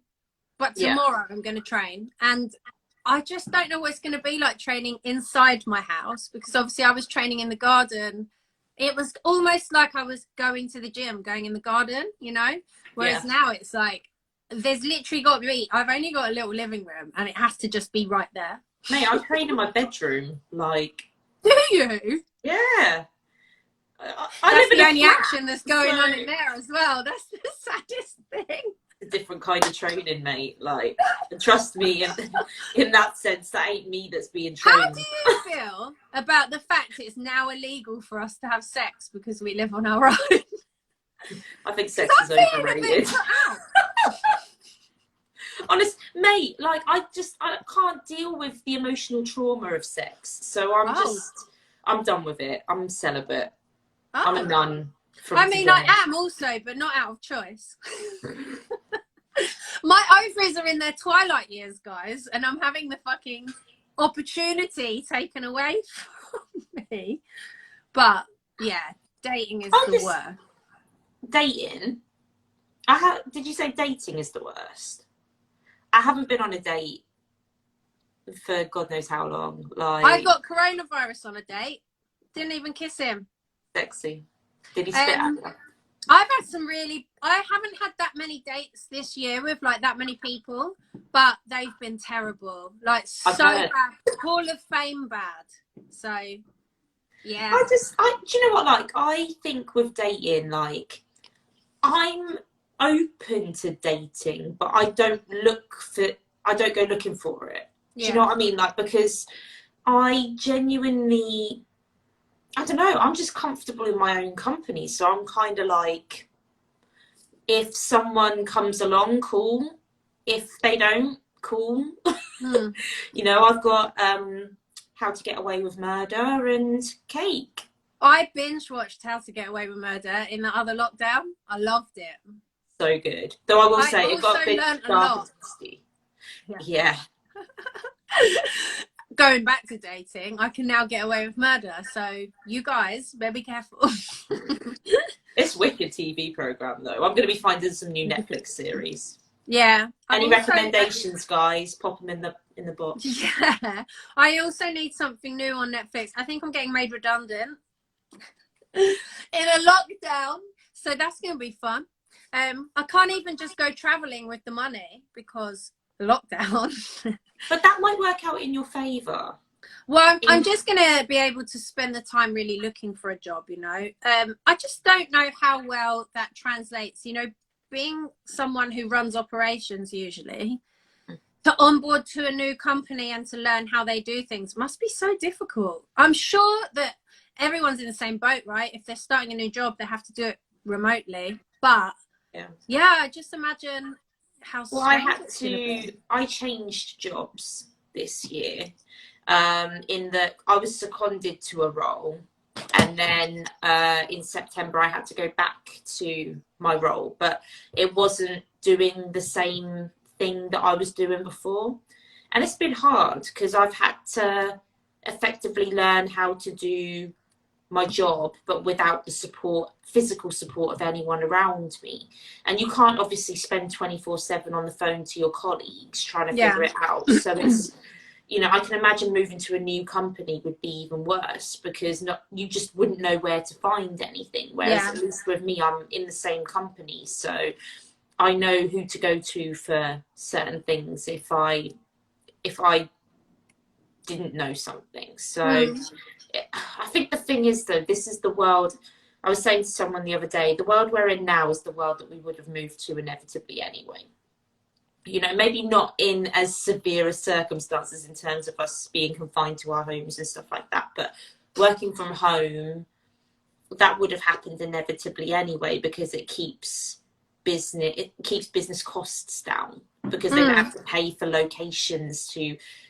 but tomorrow I'm going to train, and I just don't know what it's going to be like training inside my house, because obviously I was training in the garden. It was almost like I was going to the gym, going in the garden, you know? Whereas now it's like, there's literally got to be, I've only got a little living room and it has to just be right there. Mate, I train in my bedroom, like. Do you? Yeah. That's the only action that's going on in there as well. That's the saddest thing. A different kind of training, mate. Like, trust me, in that sense, that ain't me that's being trained. How do you feel about the fact it's now illegal for us to have sex because we live on our own? I think sex is overrated. Honest, mate, like, I can't deal with the emotional trauma of sex. So I'm done with it. I'm celibate. I'm a nun. I mean, I am also, but not out of choice. My ovaries are in their twilight years, guys, and I'm having the fucking opportunity taken away from me. But yeah, dating is the worst. Dating? Did you say dating is the worst? I haven't been on a date for God knows how long. Like, I got coronavirus on a date. Didn't even kiss him. Sexy. Did he spit at you? I haven't had that many dates this year with like that many people, but they've been terrible. Like, so bad. Hall of Fame bad. So yeah. Do you know what, like, I think with dating, like, I'm open to dating, but I don't go looking for it. Do you know what I mean? Like, because I genuinely, I don't know, I'm just comfortable in my own company. So I'm kind of like, if someone comes along, cool. If they don't, cool. You know, I've got How to Get Away with Murder and Cake. I binge watched How to Get Away with Murder in the other lockdown. I loved it. So good. Though I will say it got a bit dark and dusty. Yeah. Going back to dating, I can now get away with murder. So you guys better be careful. It's wicked TV program though. I'm going to be finding some new Netflix series. Yeah. Any recommendations, guys? Pop them in the box. Yeah. I also need something new on Netflix. I think I'm getting made redundant in a lockdown, so that's going to be fun. I can't even just go traveling with the money because lockdown. But that might work out in your favour. Well, I'm just going to be able to spend the time really looking for a job, you know. I just don't know how well that translates, you know, being someone who runs operations usually, to onboard to a new company and to learn how they do things must be so difficult. I'm sure that everyone's in the same boat, right? If they're starting a new job, they have to do it remotely. But yeah, just imagine how I changed jobs this year, in that I was seconded to a role, and then in September I had to go back to my role, but it wasn't doing the same thing that I was doing before. And it's been hard because I've had to effectively learn how to do my job, but without the physical support of anyone around me. And you can't obviously spend 24/7 on the phone to your colleagues trying to figure it out. So it's, you know, I can imagine moving to a new company would be even worse, because you just wouldn't know where to find anything. Whereas at least with me, I'm in the same company, so I know who to go to for certain things if I didn't know something. So I think the thing is, though, this is the world. I was saying to someone the other day, the world we're in now is the world that we would have moved to inevitably anyway. You know, maybe not in as severe as circumstances in terms of us being confined to our homes and stuff like that, but working from home, that would have happened inevitably anyway, because it keeps business costs down, because they don't have to pay for locations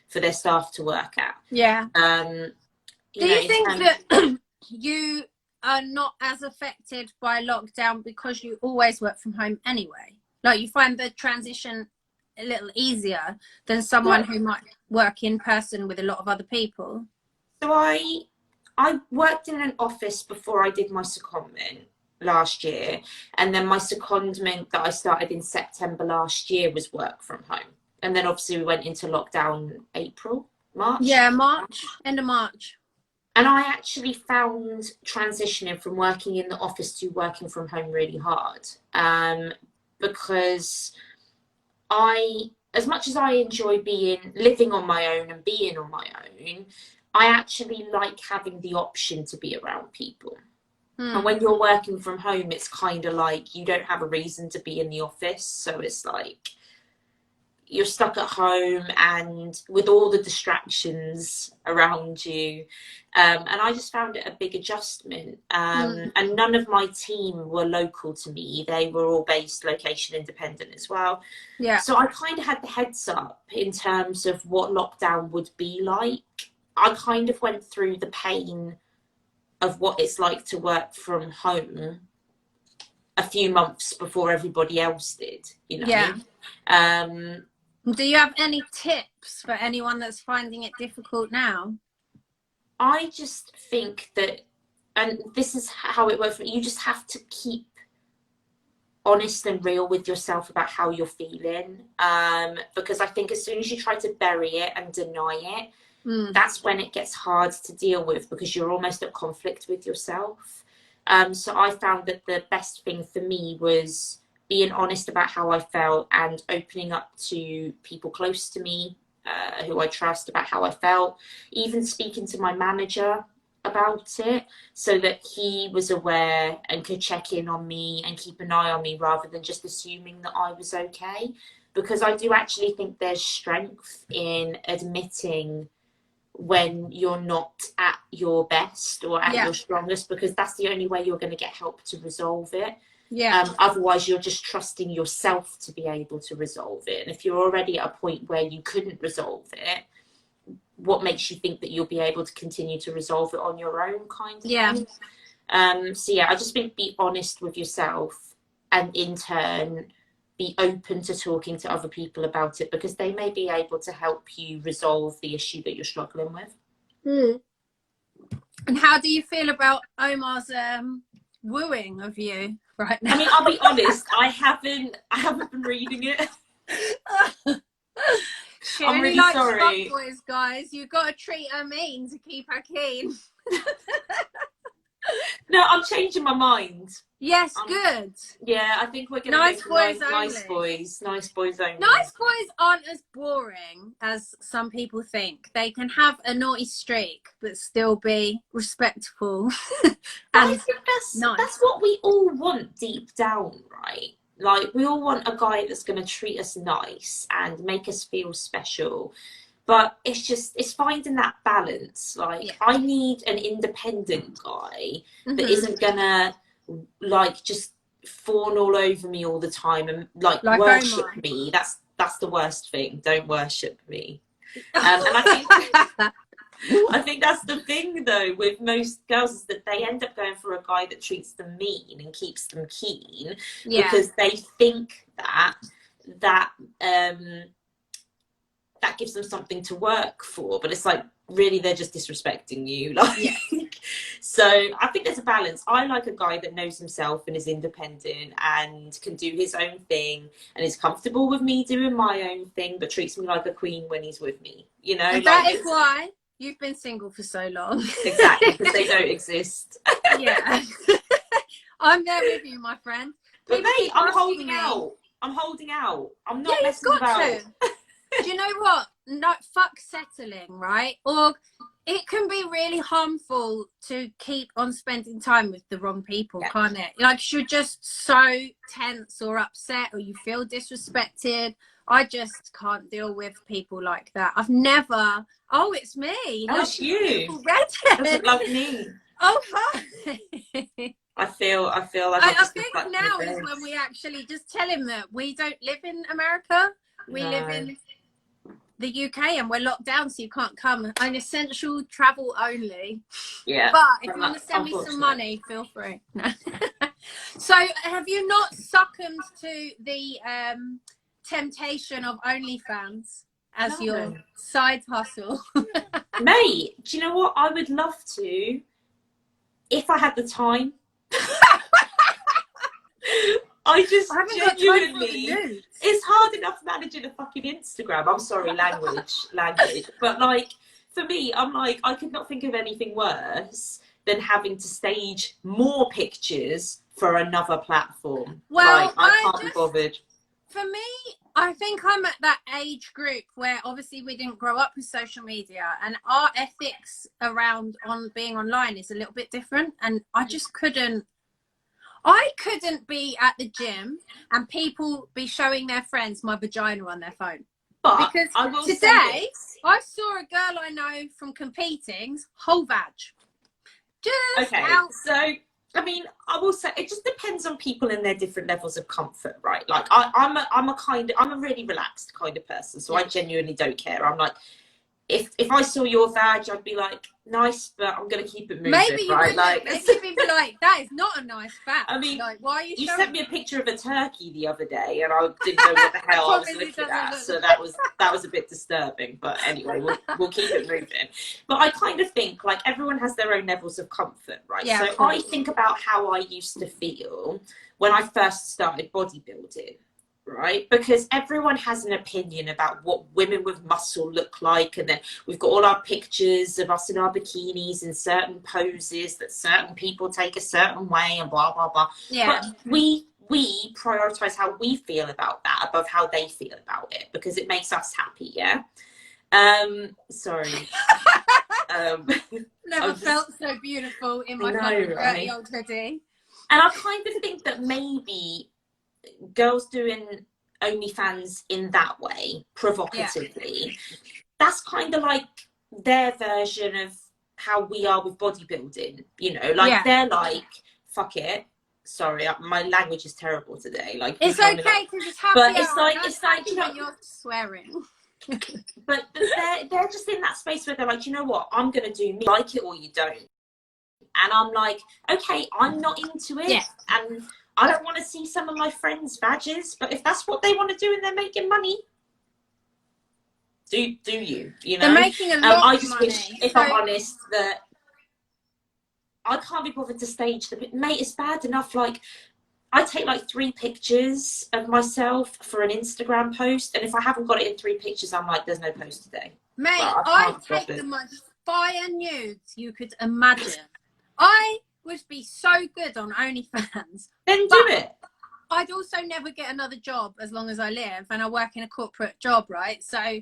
for their staff to work at. Yeah. Do you think that you are not as affected by lockdown because you always work from home anyway? Like, you find the transition a little easier than someone who might work in person with a lot of other people? So I worked in an office before I did my secondment last year, and then my secondment that I started in September last year was work from home. And then obviously we went into lockdown March. Yeah, March, end of March. And I actually found transitioning from working in the office to working from home really hard, because as much as I enjoy living on my own and being on my own, I actually like having the option to be around people. And when you're working from home, it's kind of like you don't have a reason to be in the office. So it's like you're stuck at home and with all the distractions around you. And I just found it a big adjustment. And none of my team were local to me. They were all based location independent as well. Yeah. So I kind of had the heads up in terms of what lockdown would be like. I kind of went through the pain of what it's like to work from home a few months before everybody else did, you know? Yeah. Do you have any tips for anyone that's finding it difficult now? I just think that, and this is how it works, you just have to keep honest and real with yourself about how you're feeling. Because I think as soon as you try to bury it and deny it, that's when it gets hard to deal with, because you're almost at conflict with yourself. So I found that the best thing for me was being honest about how I felt and opening up to people close to me, who I trust, about how I felt, even speaking to my manager about it so that he was aware and could check in on me and keep an eye on me rather than just assuming that I was okay. Because I do actually think there's strength in admitting when you're not at your best or at your strongest, because that's the only way you're going to get help to resolve it. Otherwise you're just trusting yourself to be able to resolve it, and if you're already at a point where you couldn't resolve it, what makes you think that you'll be able to continue to resolve it on your own, kind of thing? So I just think be honest with yourself, and in turn be open to talking to other people about it, because they may be able to help you resolve the issue that you're struggling with. And how do you feel about Omar's wooing of you right now? I mean, I'll be honest, I haven't been reading it. She I'm only really likes sorry. fuckboys, guys. You've got to treat her mean to keep her keen. No, I'm changing my mind. Yes, good. Yeah, I think we're going to nice boys only. Nice boys only. Nice boys aren't as boring as some people think. They can have a naughty streak but still be respectful. And I think that's what we all want deep down, right? Like, we all want a guy that's going to treat us nice and make us feel special. But it's finding that balance. Like, I need an independent guy that isn't gonna like just fawn all over me all the time and like worship me. That's the worst thing. Don't worship me. And I think that's the thing though with most girls, is that they end up going for a guy that treats them mean and keeps them keen because they think that gives them something to work for, but it's like, really, they're just disrespecting you. Like, so I think there's a balance. I like a guy that knows himself and is independent and can do his own thing and is comfortable with me doing my own thing, but treats me like a queen when he's with me, you know? And that is why you've been single for so long. Exactly, because they don't exist. Yeah. I'm there with you, my friend. But mate, I'm holding out. I'm not messing about. Do you know what? No, fuck settling, right? Or it can be really harmful to keep on spending time with the wrong people, can't it? Like, you're just so tense or upset or you feel disrespected. I just can't deal with people like that. I've never... Oh, it's me. Oh, it's you. Doesn't love me. Oh, hi. I feel like I think now is when we actually just tell him that we don't live in America. We live in the UK and we're locked down, so you can't come. I'm essential travel only. Yeah. But if you want to send me some money, feel free. So have you not succumbed to the temptation of OnlyFans as your side hustle? Mate, do you know what? I would love to, if I had the time. I just I haven't got time for the genuinely, nudes. it's hard enough managing a fucking Instagram. I'm sorry, language. But like, for me, I'm like, I could not think of anything worse than having to stage more pictures for another platform. Well, Like, I can't be bothered. For me, I think I'm at that age group where obviously we didn't grow up with social media, and our ethics around on being online is a little bit different. And I just couldn't. I couldn't be at the gym and people be showing their friends my vagina on their phone. But because I will today I saw a girl I know from competing's whole vag. Just okay, out. so I mean, I will say it just depends on people and their different levels of comfort, right? Like I'm a really relaxed kind of person, so I genuinely don't care. I'm like, if I saw your vag, I'd be like, nice, but I'm gonna keep it moving. Maybe you right? would. Like, Maybe you'd be like, that is not a nice vag. I mean, like, why are you showing sent me a picture of a turkey the other day, and I didn't know what the hell I was looking at. So that was a bit disturbing. But anyway, we'll keep it moving. But I kind of think like everyone has their own levels of comfort, right? Yeah, so I think about how I used to feel when I first started bodybuilding. Right, because everyone has an opinion about what women with muscle look like, and then we've got all our pictures of us in our bikinis in certain poses that certain people take a certain way, and blah blah blah. Yeah. But we prioritize how we feel about that above how they feel about it because it makes us happy. Yeah. Sorry. Never felt so beautiful in my dirty old hoodie. And I kind of think that maybe girls doing OnlyFans in that way, provocatively, that's kind of like their version of how we are with bodybuilding, you know, like they're like, fuck it. Sorry, my language is terrible today. Like, it's okay because it's happy. But it's like you know, you're swearing. But they're just in that space where they're like, you know what, I'm gonna do me, like it or you don't. And I'm like, okay, I'm not into it, and I don't want to see some of my friends' badges, but if that's what they want to do and they're making money, do you? You know, they're making a lot of money. Wish, if I'm honest, that I can't be bothered to stage them. Mate, it's bad enough. Like, I take like 3 pictures of myself for an Instagram post, and if I haven't got it in 3 pictures, I'm like, there's no post today. Mate, I take the most fire nudes you could imagine. I would be so good on OnlyFans. Then do it. I'd also never get another job as long as I live, and I work in a corporate job, right? So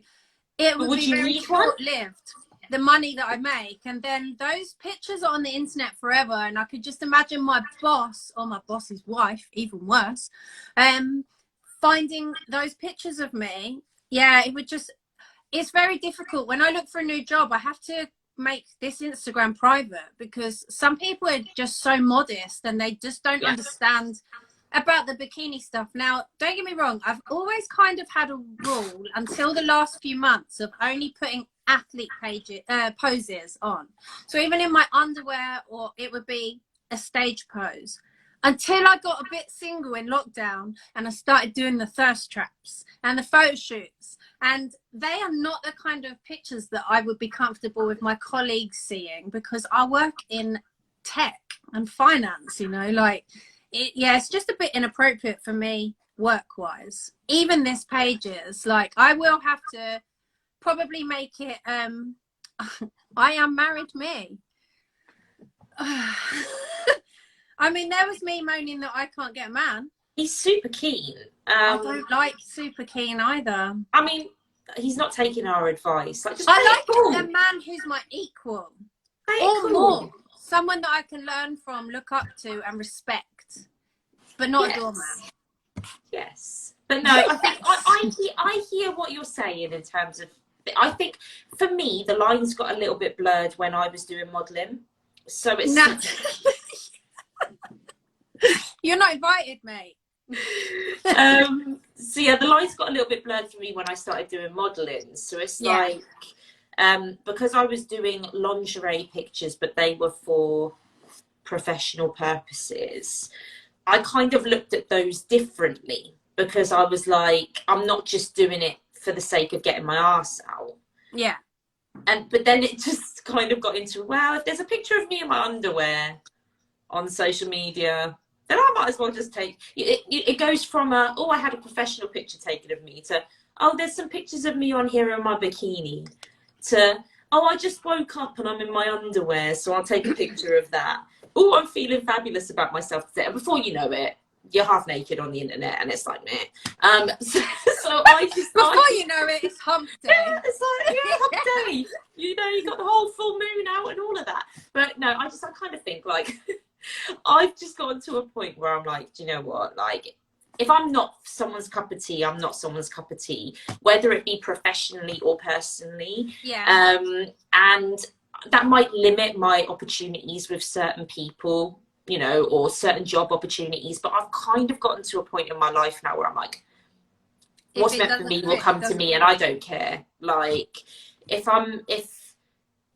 it would be very short-lived, the money that I make. And then those pictures are on the internet forever, and I could just imagine my boss or my boss's wife, even worse, finding those pictures of me. Yeah, it would just, it's very difficult. When I look for a new job, I have to make this Instagram private because some people are just so modest and they just don't understand about the bikini stuff. Now, don't get me wrong, I've always kind of had a rule until the last few months of only putting athlete poses on. So even in my underwear, or it would be a stage pose, until I got a bit single in lockdown and I started doing the thirst traps and the photo shoots. And they are not the kind of pictures that I would be comfortable with my colleagues seeing, because I work in tech and finance, you know, like, it's just a bit inappropriate for me work-wise. Even this page is, like, I will have to probably make it, I am married me. I mean, there was me moaning that I can't get a man. He's super keen. I don't like super keen either. I mean, he's not taking our advice. Like, just I like a man who's my equal. Or more. Someone that I can learn from, look up to and respect. But not a doorman. Yes. But no, I think I hear what you're saying in terms of, I think for me, the lines got a little bit blurred when I was doing modelling. So it's... You're not invited, mate. So yeah, the lines got a little bit blurred for me when I started doing modelling. So it's like, because I was doing lingerie pictures, but they were for professional purposes, I kind of looked at those differently, because I was like, I'm not just doing it for the sake of getting my arse out. Yeah. But then it just kind of got into, well, if there's a picture of me in my underwear on social media, then I might as well just take it. It goes from I had a professional picture taken of me to, oh, there's some pictures of me on here in my bikini, to, oh, I just woke up and I'm in my underwear, so I'll take a picture of that. Oh, I'm feeling fabulous about myself today. And before you know it, you're half naked on the internet, and it's like, meh. So before you know it, it's hump day. Yeah, it's like, yeah, hump day. You know, you got the whole full moon out and all of that. But no, I kind of think, like, I've just gotten to a point where I'm like, do you know what? Like, if I'm not someone's cup of tea, I'm not someone's cup of tea, whether it be professionally or personally. Yeah. And that might limit my opportunities with certain people, you know, or certain job opportunities. But I've kind of gotten to a point in my life now where I'm like, what's meant for me will come to me, and I don't care. Like, if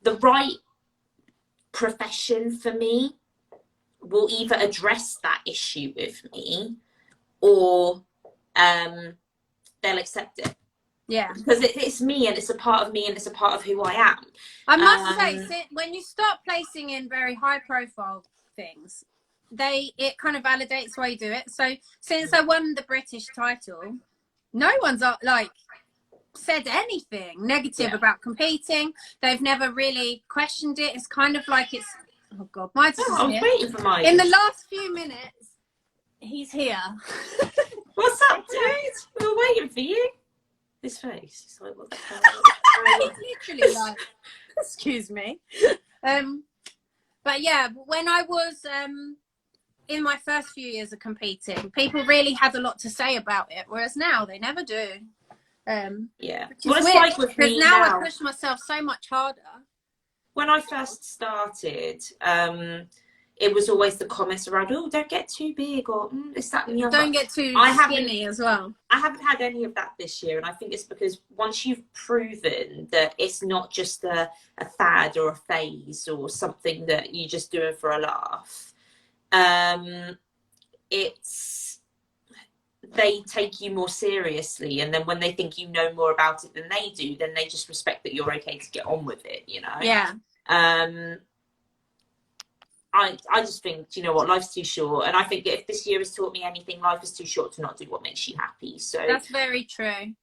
the right profession for me will either address that issue with me, or they'll accept it. Yeah, because it's me, and it's a part of me, and it's a part of who I am. I must say, when you start placing in very high profile things, it kind of validates why you do it. So since I won the British title, no one's like said anything negative about competing. They've never really questioned it. It's kind of like it's, oh god, Midas is I was here. waiting for Midas. In the last few minutes, he's here. What's up, dude? We were waiting for you. This face. It's like, what the hell? He's literally like, excuse me. But yeah, when I was in my first few years of competing, people really had a lot to say about it, whereas now they never do. Yeah. Well, it's like with me now, I push myself so much harder. When I first started, it was always the comments around, oh, don't get too big, or it's that and the other. Don't get too skinny as well. I haven't had any of that this year, and I think it's because once you've proven that it's not just a fad or a phase or something that you're just doing for a laugh, they take you more seriously, and then when they think you know more about it than they do, then they just respect that you're okay to get on with it, you know? Yeah. I just think, do you know what, life's too short, and I think if this year has taught me anything, life is too short to not do what makes you happy. So that's very true.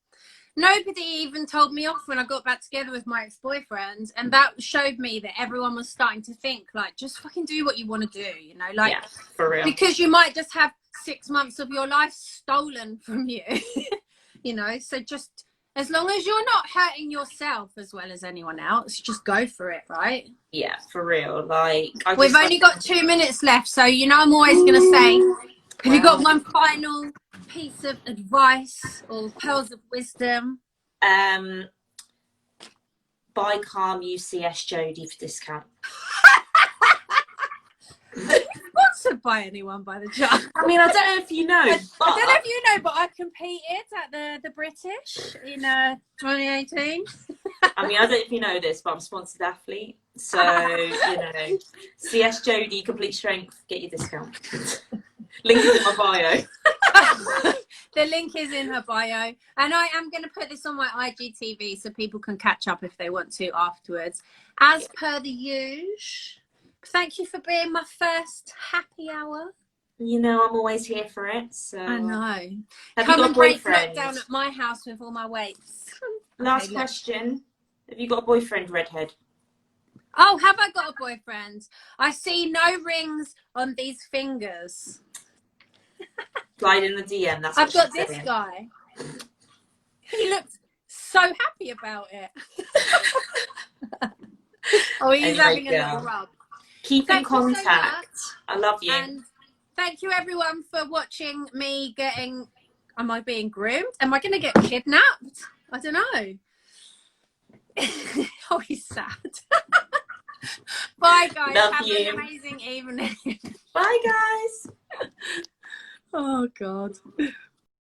Nobody even told me off when I got back together with my ex-boyfriend, and that showed me that everyone was starting to think, like, just fucking do what you want to do, you know, like, yeah, for real, because you might just have 6 months of your life stolen from you. You know, so just as long as you're not hurting yourself as well as anyone else, just go for it, right? Yeah, for real. Like, we've only got 2 minutes left, so you know I'm always going to say, have you got one final piece of advice or pearls of wisdom? Buy Calm UCS Jodi for discount. Sponsored by anyone, by the job. I mean, I don't know if you know. I don't know if you know, but I competed at the British in 2018. I mean, I don't know if you know this, but I'm a sponsored athlete. So, you know, CS Jodi, complete strength, get your discount. Link is in my bio. The link is in her bio. And I am going to put this on my IGTV so people can catch up if they want to afterwards. As per the usual. Thank you for being my first happy hour. You know, I'm always here for it. So I know. Have Come you got and a break boyfriend? down at my house with all my weights. Last question. Have you got a boyfriend, redhead? Oh, have I got a boyfriend? I see no rings on these fingers. Slide in the DM. That's I've got this guy. He looked so happy about it. Oh, he's having a little rub. Keep in contact. I love you. And thank you everyone for watching me getting, am I being groomed? Am I going to get kidnapped? I don't know. Oh, he's sad. Bye guys. Love Have you. an amazing evening. Bye guys. Oh God.